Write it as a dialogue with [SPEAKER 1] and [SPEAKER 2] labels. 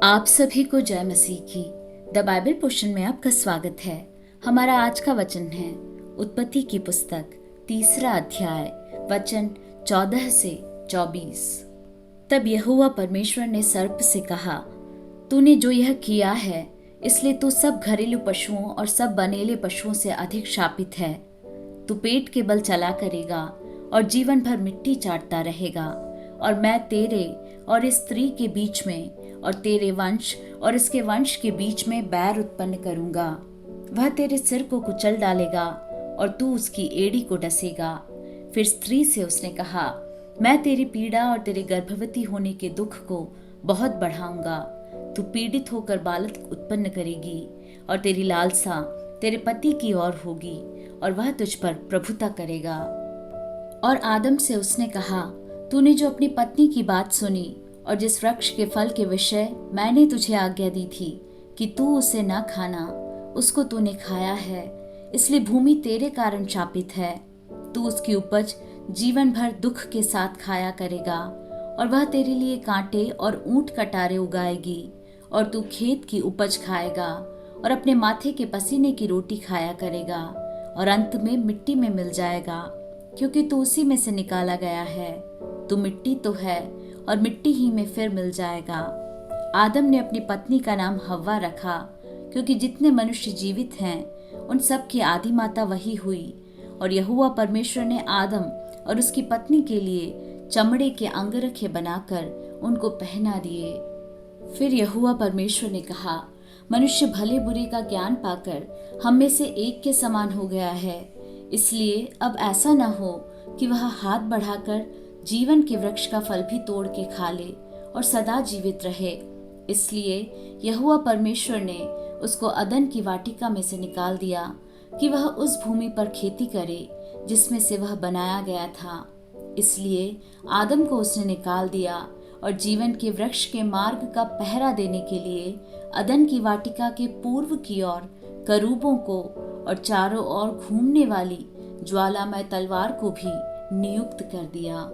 [SPEAKER 1] आप सभी को जय मसीह की। द बाइबल पोर्शन में आपका स्वागत है। हमारा आज का वचन है उत्पत्ति की पुस्तक 3 अध्याय वचन 14 से 24। तब यहोवा परमेश्वर ने सर्प से कहा, तूने जो यह किया है इसलिए तू सब घरेलू पशुओं और सब बनेले पशुओं से अधिक शापित है। तू पेट के बल चला करेगा और जीवन भर मिट्टी चाटता रहेगा। और मैं तेरे और इस स्त्री के बीच में और तेरे वंश और इसके वंश के बीच में बैर उत्पन्न करूंगा। वह तेरे सिर को कुचल डालेगा और तू उसकी एड़ी को डसेगा। फिर स्त्री से उसने कहा, मैं तेरी पीड़ा और तेरे गर्भवती होने के दुख को बहुत बढ़ाऊंगा। तू पीड़ित होकर बालक उत्पन्न करेगी और तेरी लालसा तेरे पति की ओर होगी और वह तुझ पर प्रभुता करेगा। और आदम से उसने कहा, तूने जो अपनी पत्नी की बात सुनी और जिस वृक्ष के फल के विषय मैंने तुझे आज्ञा दी थी कि तू उसे न खाना, उसको तूने खाया है, इसलिए भूमि तेरे कारण शापित है। तू उसकी उपज जीवन भर दुख के साथ खाया करेगा और वह तेरे लिए कांटे और ऊंट कटारे उगाएगी। और तू खेत की उपज खाएगा और अपने माथे के पसीने की रोटी खाया करेगा और अंत में मिट्टी में मिल जाएगा, क्योंकि तू उसी में से निकाला गया है। तू मिट्टी तो है और मिट्टी ही में फिर मिल जाएगा। आदम ने अपनी पत्नी का नाम हव्वा रखा, क्योंकि जितने मनुष्य जीवित हैं उन सब की आदि माता वही हुई। और यहोवा परमेश्वर ने आदम और उसकी पत्नी के लिए चमड़े के अंगरखे बनाकर उनको पहना दिए। फिर यहोवा परमेश्वर ने कहा, मनुष्य भले बुरे का ज्ञान पाकर हम में से एक के समान हो गया है, इसलिए अब ऐसा न हो कि वह हाथ बढ़ाकर जीवन के वृक्ष का फल भी तोड़ के खा ले और सदा जीवित रहे। इसलिए यहोवा परमेश्वर ने उसको अदन की वाटिका में से निकाल दिया कि वह उस भूमि पर खेती करे जिसमें से वह बनाया गया था। इसलिए आदम को उसने निकाल दिया और जीवन के वृक्ष के मार्ग का पहरा देने के लिए अदन की वाटिका के पूर्व की ओर करूबों को और चारों ओर घूमने वाली ज्वालामय तलवार को भी नियुक्त कर दिया।